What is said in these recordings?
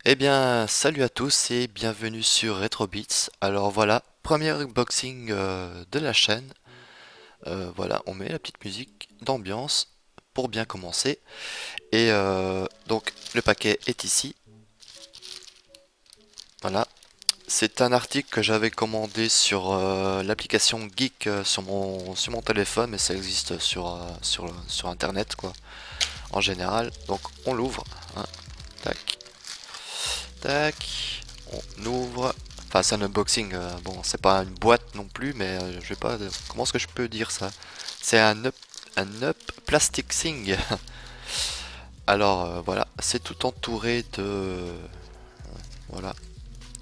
Eh bien, salut à tous et bienvenue sur RetroBeats. Alors voilà, premier unboxing de la chaîne. Voilà, on met la petite musique d'ambiance pour bien commencer. Et donc, le paquet est ici. Voilà, c'est un article que j'avais commandé sur l'application Geek sur mon téléphone, mais ça existe sur Internet, quoi, en général. Donc, on l'ouvre, hein. Tac, tac, on ouvre. Enfin, c'est un unboxing. Bon, c'est pas une boîte non plus, mais je vais pas. Comment est-ce que je peux dire ça? C'est un up plastic thing. Alors voilà, c'est tout entouré de. Voilà,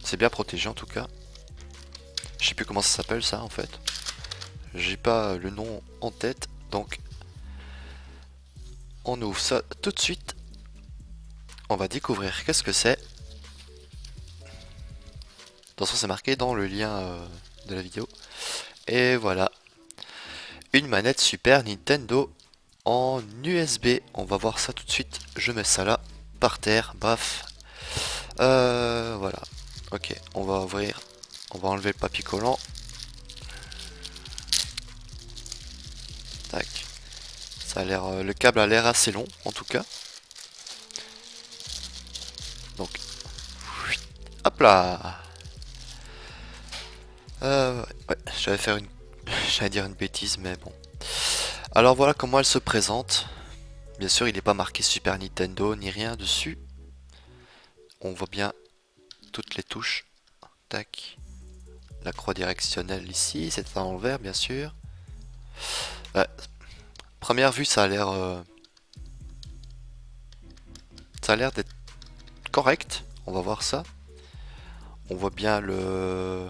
c'est bien protégé en tout cas. Je sais plus comment ça s'appelle ça en fait. J'ai pas le nom en tête, donc on ouvre ça tout de suite. On va découvrir qu'est-ce que c'est. Attention, c'est marqué dans le lien de la vidéo. Et voilà, une manette Super Nintendo en USB. On va voir ça tout de suite. Je mets ça là, par terre, baf. Voilà. Ok, on va ouvrir. On va enlever le papier collant. Tac. Ça a l'air, le câble a l'air assez long, en tout cas. Donc, hop là. Ouais, j'allais faire une, j'allais dire une bêtise, mais bon. Alors voilà comment elle se présente. Bien sûr, il n'est pas marqué Super Nintendo ni rien dessus. On voit bien toutes les touches. Tac. La croix directionnelle ici, c'est à l'envers, bien sûr. Ouais, première vue, ça a l'air d'être correct. On va voir ça. On voit bien le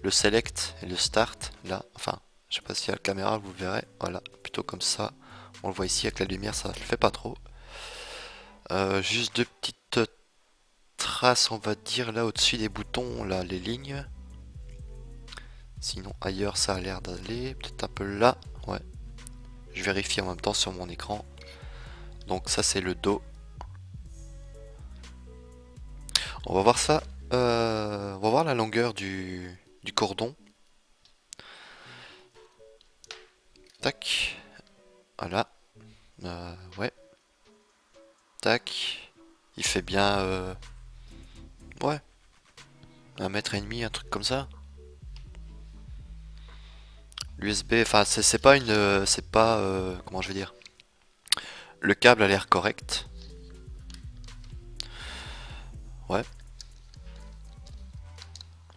select et le start là. Enfin, je sais pas si à la caméra vous verrez. Voilà, plutôt comme ça. On le voit ici avec la lumière, ça le fait pas trop. Juste deux petites traces, on va dire là au-dessus des boutons, là les lignes. Sinon ailleurs, ça a l'air d'aller. Peut-être un peu là. Ouais. Je vérifie en même temps sur mon écran. Donc ça c'est le dos. On va voir ça. On va voir la longueur du cordon. Tac. Voilà. Ouais. Tac. Il fait bien. Ouais. 1 mètre et demi, un truc comme ça. L'USB. Enfin, c'est pas une. C'est pas. Comment je vais dire. Le câble a l'air correct. Ouais.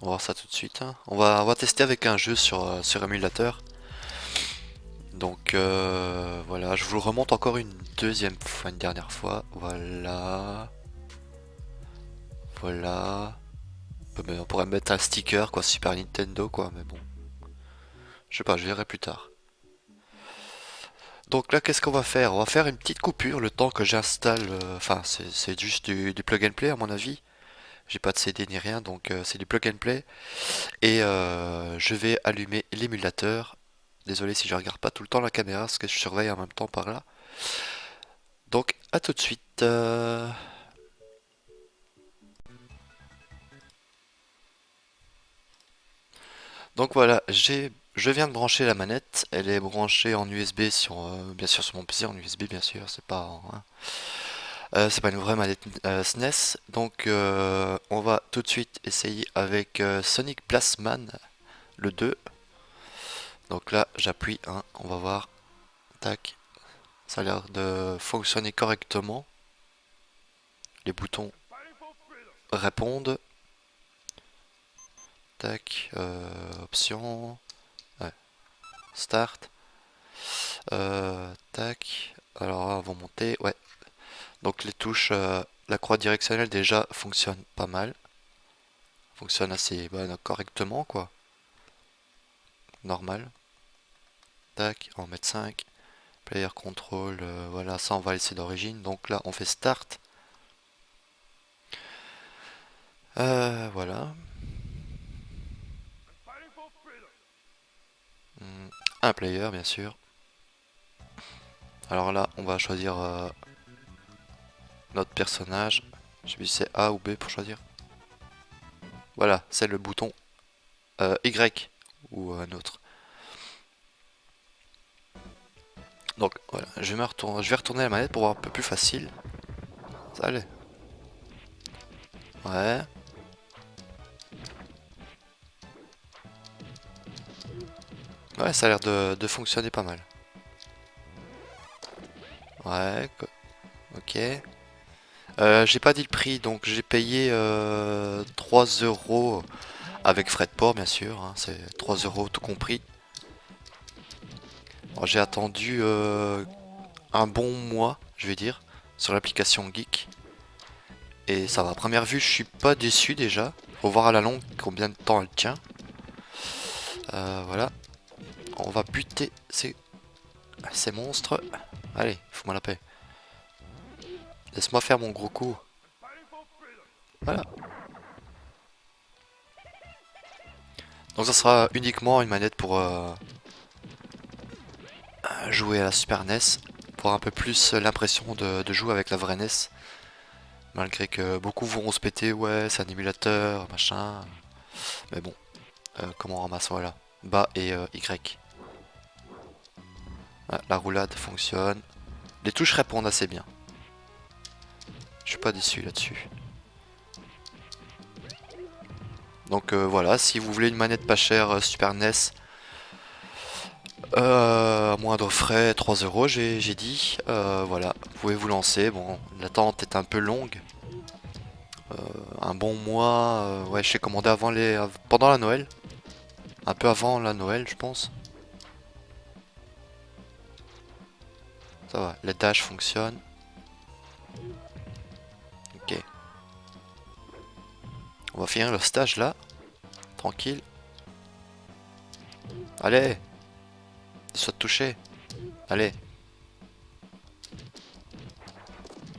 On va voir ça tout de suite, hein. On va tester avec un jeu sur émulateur. Donc voilà, je vous le remonte encore une deuxième fois, une dernière fois. Voilà. Voilà. On pourrait mettre un sticker, quoi, Super Nintendo, quoi, mais bon. Je sais pas, je verrai plus tard. Donc là, qu'est-ce qu'on va faire? On va faire une petite coupure le temps que j'installe. Enfin, c'est juste du plug and play, à mon avis. J'ai pas de CD ni rien, donc c'est du plug and play. Et je vais allumer l'émulateur. Désolé si je regarde pas tout le temps la caméra, parce que je surveille en même temps par là. Donc, à tout de suite. Donc voilà, je viens de brancher la manette. Elle est branchée en USB sur, bien sûr sur mon PC en USB, bien sûr. C'est pas une vraie manette SNES. Donc on va tout de suite essayer avec Sonic Blastman, le 2. Donc là, j'appuie, hein, on va voir. Tac, ça a l'air de fonctionner correctement. Les boutons répondent. Tac, option, ouais, start. Tac. Alors là, on va monter. Ouais. Donc les touches, la croix directionnelle déjà fonctionne pas mal. Fonctionne assez correctement quoi. Normal. Tac, on va mettre 5. Player control, voilà, ça on va laisser d'origine. Donc là on fait start. Voilà. Un player bien sûr. Alors là on va choisir notre personnage. Je sais plus si c'est A ou B pour choisir. Voilà, c'est le bouton Y ou un autre. Donc voilà, je vais retourner la manette pour voir un peu plus facile. Ça allait. Ouais. Ouais, ça a l'air de fonctionner pas mal. Ouais, ok. J'ai pas dit le prix, donc j'ai payé 3 euros avec frais de port, bien sûr. Hein, c'est 3 euros tout compris. Bon, j'ai attendu un bon mois, je vais dire, sur l'application Geek. Et ça va, à première vue, je suis pas déçu déjà. Faut voir à la longue combien de temps elle tient. Voilà. On va buter ces monstres. Allez, fous-moi la paix. Laisse-moi faire mon gros coup. Voilà. Donc ça sera uniquement une manette pour jouer à la Super NES. Pour un peu plus l'impression de jouer avec la vraie NES. Malgré que beaucoup vont se péter, ouais, c'est un émulateur, machin. Mais bon, comment on ramasse, voilà. Bas et Y. Ah, la roulade fonctionne. Les touches répondent assez bien. Je suis pas déçu là-dessus. Donc voilà, si vous voulez une manette pas chère Super NES, à moindre frais, 3 euros j'ai dit. Voilà, vous pouvez vous lancer. Bon, l'attente est un peu longue. Un bon mois, ouais, j'ai commandé pendant la Noël. Un peu avant la Noël, je pense. Ça va, les dash fonctionnent. Ok. On va finir le stage là. Tranquille. Allez. Soit touché. Allez.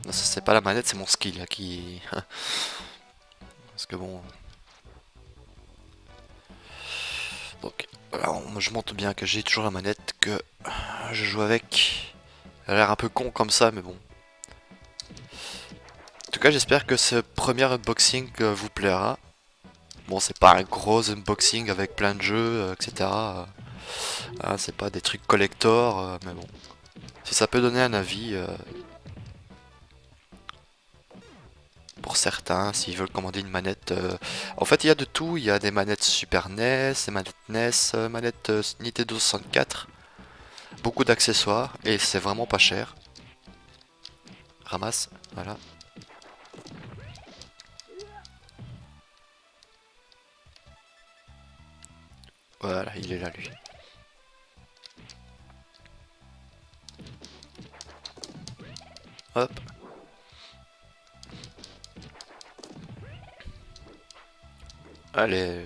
Non, ça c'est pas la manette, c'est mon skill là, qui... Parce que bon... Donc, alors, je montre bien que j'ai toujours la manette, que je joue avec. Elle a l'air un peu con comme ça, mais bon. En tout cas, j'espère que ce premier unboxing vous plaira. Bon, c'est pas un gros unboxing avec plein de jeux, etc. Hein, c'est pas des trucs collector, mais bon. Si ça peut donner un avis pour certains, s'ils veulent commander une manette. En fait, il y a de tout. Il y a des manettes Super NES, des manettes NES, manettes Nintendo 64. Beaucoup d'accessoires et c'est vraiment pas cher. Ramasse, voilà. Voilà, il est là lui. Hop. Allez.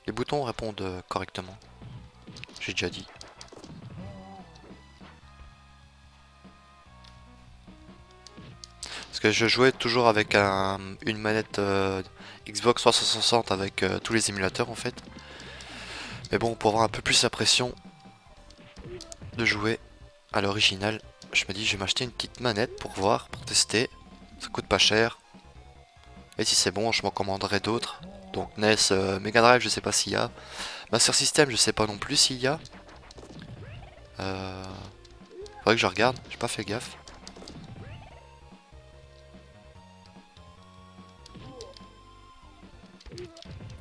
Les boutons répondent correctement. J'ai déjà dit. Parce que je jouais toujours avec une manette Xbox 360 avec tous les émulateurs en fait. Mais bon, pour avoir un peu plus l'impression de jouer à l'original, je me dis je vais m'acheter une petite manette pour voir, pour tester. Ça coûte pas cher. Et si c'est bon, je m'en commanderai d'autres. Donc NES, Mega Drive, je sais pas s'il y a. Master System, je sais pas non plus s'il y a. Faudrait que je regarde, j'ai pas fait gaffe.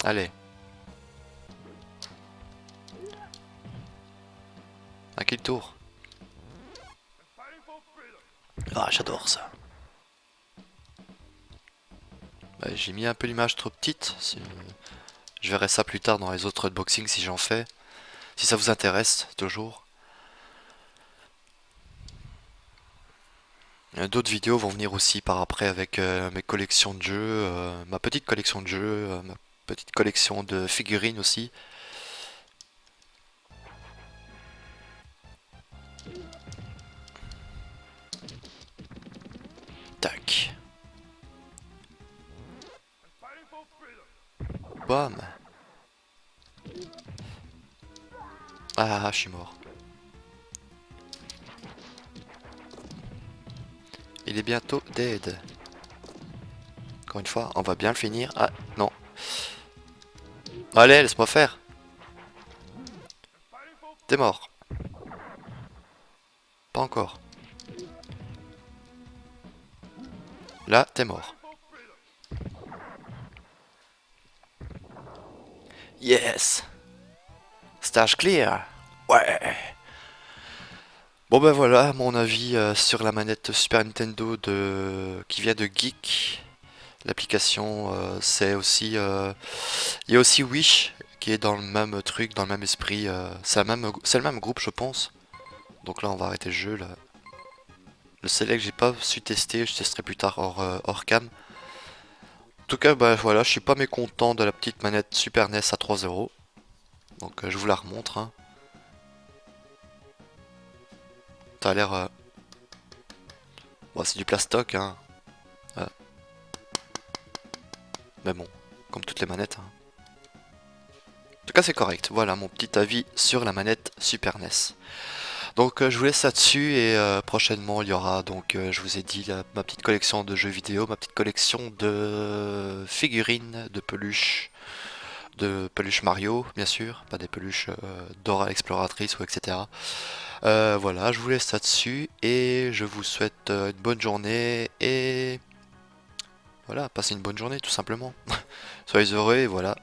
Allez. À quel tour? Ah, j'adore ça. Bah, j'ai mis un peu l'image trop petite. Je verrai ça plus tard dans les autres unboxings si j'en fais. Si ça vous intéresse, toujours. D'autres vidéos vont venir aussi par après avec mes collections de jeux, ma petite collection de jeux, ma petite collection de figurines aussi. Tac. Bam. Ah, je suis mort. Il est bientôt dead. encore une fois, on va bien le finir. Ah, non. Allez, laisse-moi faire. T'es mort. Pas encore. Là, t'es mort. Yes. Stage clear. Ouais. Bon ben voilà, mon avis sur la manette Super Nintendo qui vient de Geek. L'application, c'est aussi... il y a aussi Wish, qui est dans le même truc, dans le même esprit. C'est le même groupe, je pense. Donc là, on va arrêter le jeu, là. Le Select, j'ai pas su tester, je testerai plus tard hors cam. En tout cas, bah voilà, je suis pas mécontent de la petite manette Super NES à 3 €. Donc je vous la remontre, hein. Ça a l'air... Bon, c'est du plastoc, hein. Euh, Mais bon, comme toutes les manettes, hein. En tout cas, c'est correct. Voilà mon petit avis sur la manette Super NES. Donc je vous laisse là-dessus et prochainement il y aura donc je vous ai dit ma petite collection de jeux vidéo, ma petite collection de figurines, de peluches Mario bien sûr, pas des peluches Dora l'exploratrice ou etc. Voilà, je vous laisse là-dessus et je vous souhaite une bonne journée et voilà, passez une bonne journée tout simplement. Soyez heureux et voilà.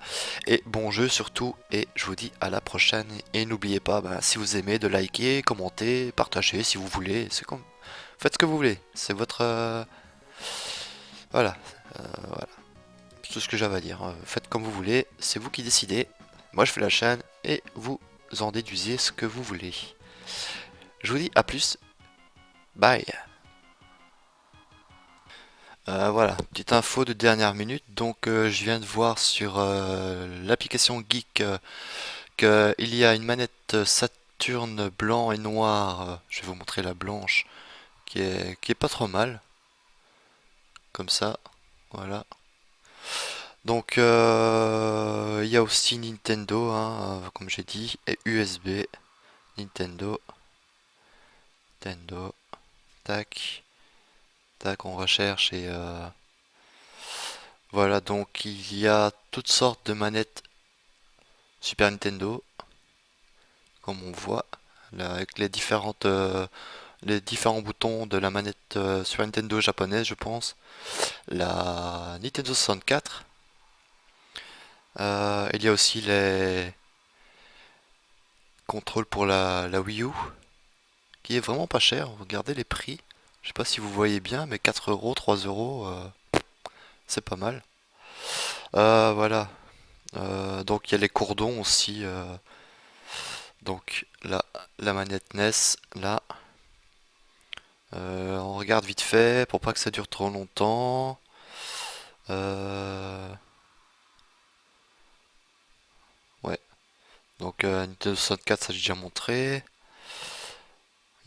Et bon jeu surtout. Et je vous dis à la prochaine. Et n'oubliez pas, bah, si vous aimez, de liker, commenter, partager si vous voulez. C'est comme... Faites ce que vous voulez. C'est votre... Voilà. Voilà. C'est tout ce que j'avais à dire. Faites comme vous voulez. C'est vous qui décidez. Moi je fais la chaîne et vous en déduisez ce que vous voulez. Je vous dis à plus. Bye. Voilà, petite info de dernière minute. Donc, je viens de voir sur l'application Geek qu'il y a une manette Saturn blanc et noir. Je vais vous montrer la blanche, qui est pas trop mal, comme ça. Voilà. Donc, il y a aussi Nintendo, hein, comme j'ai dit, et USB. Nintendo, Nintendo, tac, tac, on recherche et voilà. Donc, il y a toutes sortes de manettes Super Nintendo, comme on voit, là, avec les différents boutons de la manette Super Nintendo japonaise, je pense. La Nintendo 64. Il y a aussi les contrôles pour la Wii U, qui est vraiment pas cher. Regardez les prix. Je sais pas si vous voyez bien, mais 4 €, 3 €, c'est pas mal. Voilà. Donc il y a les cordons aussi. Donc là, la manette NES, là. On regarde vite fait pour pas que ça dure trop longtemps. Euh, ouais. Donc Nintendo 64, ça j'ai déjà montré.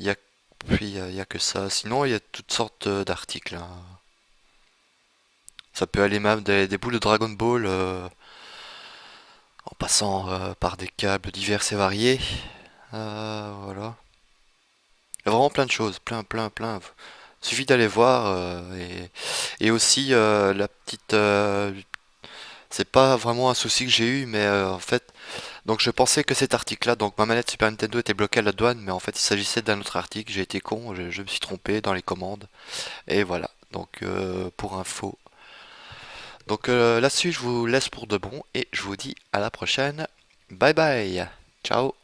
Il y a, il y a que ça. Sinon, il y a toutes sortes d'articles, hein. Ça peut aller même des boules de Dragon Ball en passant par des câbles divers et variés. Voilà. Il y a vraiment plein de choses, plein, plein, plein. Suffit d'aller voir et aussi la petite. C'est pas vraiment un souci que j'ai eu, mais en fait, donc je pensais que cet article-là, donc ma manette Super Nintendo était bloquée à la douane, mais en fait il s'agissait d'un autre article. J'ai été con, je me suis trompé dans les commandes et voilà. Donc pour info. Donc là-dessus, je vous laisse pour de bon et je vous dis à la prochaine. Bye bye. Ciao.